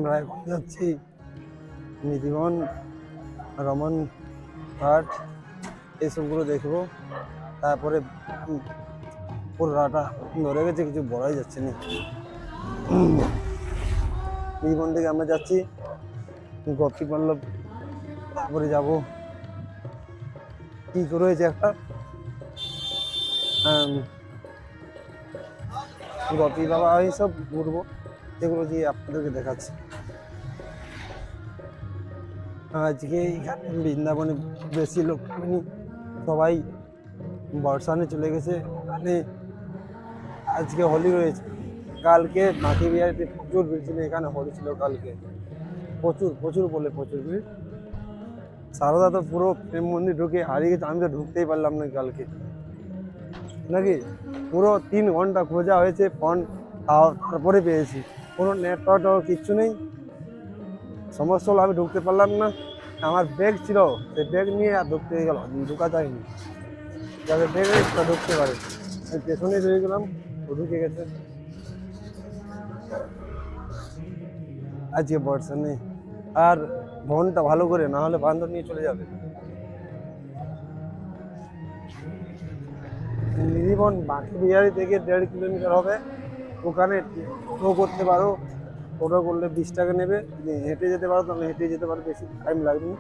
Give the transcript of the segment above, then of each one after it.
আমরা এখন যাচ্ছি নিধিবন, রমন ঘাট, এইসবগুলো দেখবো। তারপরে পুরো রাটা ধরে গেছে, কিছু বলাই যাচ্ছে না। নিধিবন থেকে আমরা যাচ্ছি গোপী বল্লভ, তারপরে যাব কি রয়েছে একটা গোপী বাবা, এইসব ঘুরবো, এগুলো দিয়ে আপনাদেরকে দেখাচ্ছি। আজকে এখানে বৃন্দাবনে বেশি লোক নামেনি, সবাই বর্ষানে চলে গেছে। মানে আজকে হোলি রয়েছে, কালকে মাটি বিহারিতে প্রচুর ভিড় ছিল, এখানে হোলি ছিল কালকে, প্রচুর প্রচুর বলে প্রচুর ভিড়। সারদা তো পুরো প্রেম মন্দির ঢুকে হারিয়ে গেছে, আমি তো ঢুকতেই পারলাম না কালকে, নাকি পুরো 3 ঘন্টা খোঁজা হয়েছে ফোন, তারপরে পেয়েছি। কোনো নেটওয়ার্ক কিচ্ছু নেই, সমস্যা হলো আমি ঢুকতে পারলাম না। আমার ব্যাগ ছিল, সেই ব্যাগ নিয়ে আর ঢুকতে গেল, ঢুকা যায়নি। যাদের ব্যাগ নেই তা ঢুকতে পারে, আমি পেছনেই রয়ে গেলাম, ও ঢুকে গেছে। আজকে বর্ষা নেই, আর ফোনটা ভালো করে, না হলে বান্ধব নিয়ে চলে যাবে। নিধিবন বাঁকি বিহারি থেকে 1.5 কিলোমিটার হবে, ওখানে টোটো করতে পারো, টোটো করলে 20 টাকা নেবে। হেঁটে যেতে পারো তাহলে হেঁটে যেতে পারো, বেশি টাইম লাগবে না,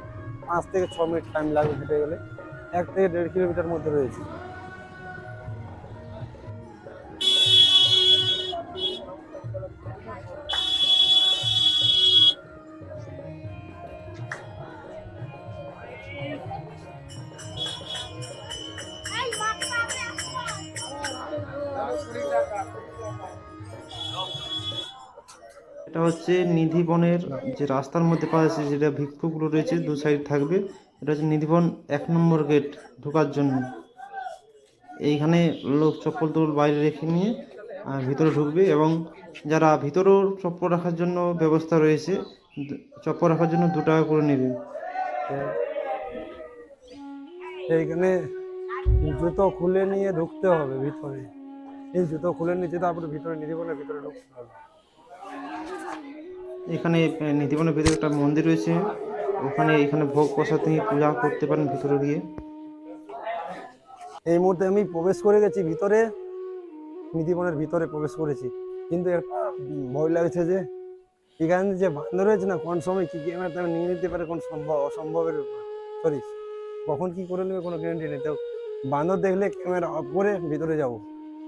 5 থেকে 6 মিনিট টাইম লাগবে হেঁটে গেলে। 1 থেকে 1.5 কিলোমিটার মধ্যে রয়েছে। এটা হচ্ছে নিধিবনের যে রাস্তার মধ্যে পাওয়া যাচ্ছে, যেটা ভিক্ষুগুলো রয়েছে 2 সাইড থাকবে। এটা হচ্ছে নিধিবন 1 নম্বর গেট ঢোকার জন্য। এইখানে লোক চপ্পল টপ্পল বাইরে রেখে নিয়ে ভিতরে ঢুকবে, এবং যারা ভিতরেও চপ্পল রাখার জন্য ব্যবস্থা রয়েছে, চপ্পল রাখার জন্য 2 টাকা করে নেবে। এইখানে জুতো খুলে নিয়ে ঢুকতে হবে ভিতরে, এই জুতো খুলে নিচ্ছে, তারপরে ভিতরে নিধিবনের ভিতরে ঢুকতে হবে। এখানে নিধিবনের ভিতরে একটা মন্দির রয়েছে, এখানে ভোগ প্রসাদ নিয়ে পূজা করতে পারেন ভিতরে গিয়ে। এই মুহূর্তে আমি প্রবেশ করে গেছি ভিতরে, নিধিবনের ভিতরে প্রবেশ করেছি, কিন্তু একটা ভয় লাগছে যে এখানে যে বান্ধব রয়েছে না, কোন সময় কি ক্যামেরা নিয়ে নিতে পারে, কোন সম্ভব অসম্ভবের ব্যাপার। সরি, কখন কি করে নেবে কোনো গ্যারান্টি নেই। তো বান্দর দেখলে ক্যামেরা অফ করে ভিতরে যাব,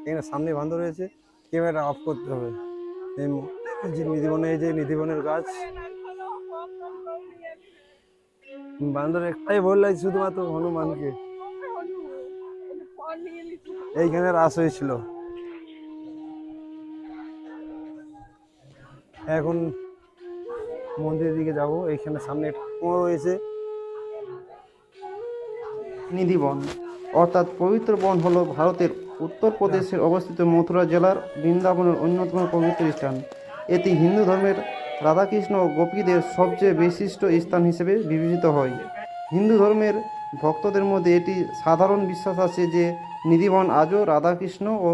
এখানে সামনে বান্দর রয়েছে, ক্যামেরা অফ করতে হবে। এই যে নিধিবনে, এই যে নিধিবনের গাছ, বান্দর একটাই ভয় লাগছে শুধুমাত্র হনুমানকে। এইখানে রাস হয়েছিল, এখন মন্দিরের দিকে যাব। এইখানে সামনে ঠাকুমা রয়েছে। নিধিবন অর্থাৎ পবিত্র বন হলো ভারতের উত্তরপ্রদেশের অবস্থিত মথুরা জেলার বৃন্দাবনের অন্যতম পবিত্র স্থান। এটি হিন্দু ধর্মের রাধাকৃষ্ণ ও গোপীদের সবচেয়ে বিশিষ্ট স্থান হিসেবে বিবেচিত হয়। হিন্দু ধর্মের ভক্তদের মধ্যে এটি সাধারণ বিশ্বাস আছে যে নিধিবন আজও রাধাকৃষ্ণ ও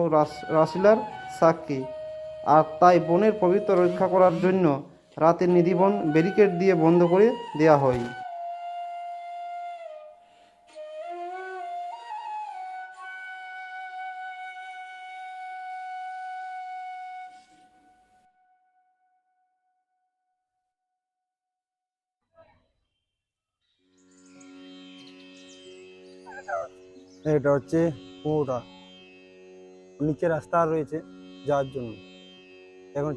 রাসলীলার সাক্ষী, আর তাই বনের পবিত্র রক্ষা করার জন্য রাতে নিধিবন ব্যারিকেড দিয়ে বন্ধ করে দেওয়া হয়। এটা হচ্ছে কুয়োটা, নিচে রাস্তা রয়েছে যাওয়ার জন্য, এখন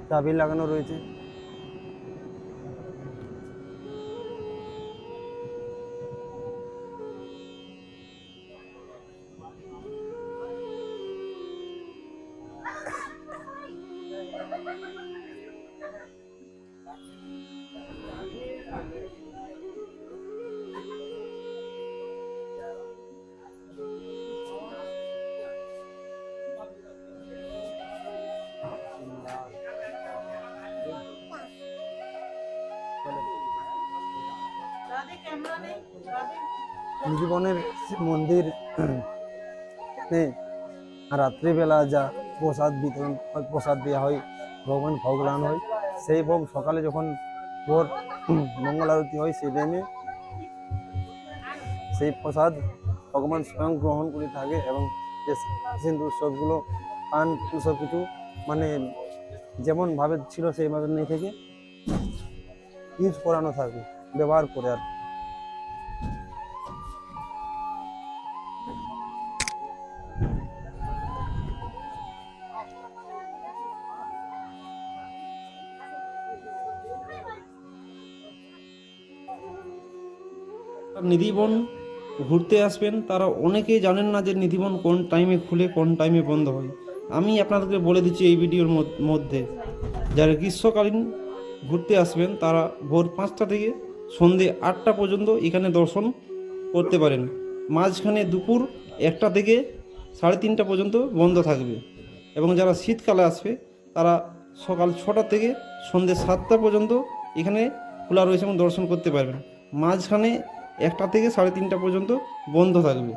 চাবি লাগানো রয়েছে। জীবনের মন্দির, এখানে রাত্রিবেলা যা প্রসাদ বিতরণ, প্রসাদ দেওয়া হয়, ভগবান ভোগ লাগানো হয়, সেই ভোগ সকালে যখন ভোর মঙ্গল আরতি হয় সেই টাইমে সেই প্রসাদ ভগবান স্বয়ং গ্রহণ করে থাকে এবং যে সিন্দুর সবগুলো পান সব কিছু মানে যেমনভাবে ছিল সেইভাবে নিয়ে থেকে ইউজ করানো থাকে, ব্যবহার করে আর কি। নিধিবন ঘুরতে আসবেন তারা অনেকেই জানেন না যে নিধিবন কোন টাইমে খুলে কোন টাইমে বন্ধ হয়। আমি আপনাদেরকে বলে দিচ্ছি এই ভিডিওর মধ্যে, যারা গ্রীষ্মকালীন ঘুরতে আসবেন তারা ভোর 5টা থেকে সন্ধে 8টা পর্যন্ত এখানে দর্শন করতে পারেন। মাঝখানে দুপুর 1টা থেকে 3:30 পর্যন্ত বন্ধ থাকবে। এবং যারা শীতকালে আসবে তারা সকাল 6টা থেকে সন্ধে 7টা পর্যন্ত এখানে খোলা রয়েছে এবং দর্শন করতে পারবেন। মাঝখানে 1টা থেকে 3:30 পর্যন্ত বন্ধ থাকবে।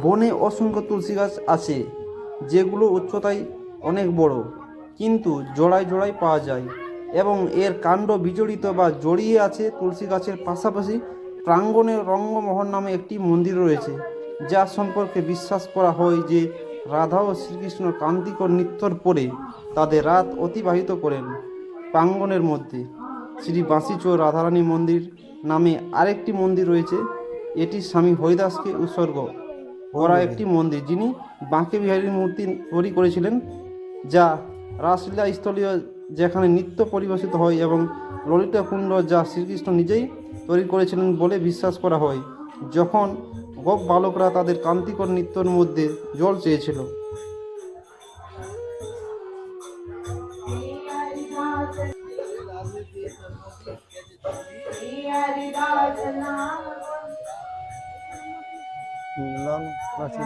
বনে অসংখ্য তুলসী গাছ আছে, যেগুলো উচ্চতায় অনেক বড়, কিন্তু জোড়ায় জোড়ায় পাওয়া যায় এবং এর কাণ্ড বিজড়িত বা জড়িয়ে আছে। তুলসী গাছের পাশাপাশি প্রাঙ্গণে রঙ্গমোহন নামে একটি মন্দির রয়েছে, যা সম্পর্কে বিশ্বাস করা হয় যে রাধা ও শ্রীকৃষ্ণ কান্তিকর নৃত্যর পরে তাদের রাত অতিবাহিত করেন। প্রাঙ্গণের মধ্যে শ্রী বাঁশিচোর রাধারানী মন্দির নামে আরেকটি মন্দির রয়েছে। এটি স্বামী হরিদাসকে উৎসর্গ করা একটি মন্দির, যিনি বাঁকে বিহারীর মূর্তি তৈরি করেছিলেন, যা রাসলীলা স্থলীয় যেখানে নৃত্য পরিবেশিত হয়, এবং ললিতা কুণ্ড যা শ্রীকৃষ্ণ নিজেই তৈরি করেছিলেন বলে বিশ্বাস করা হয় যখন গোপ বালকরা তাদের কান্তিকর নৃত্যের মধ্যে জল চেয়েছিল। লন আছে।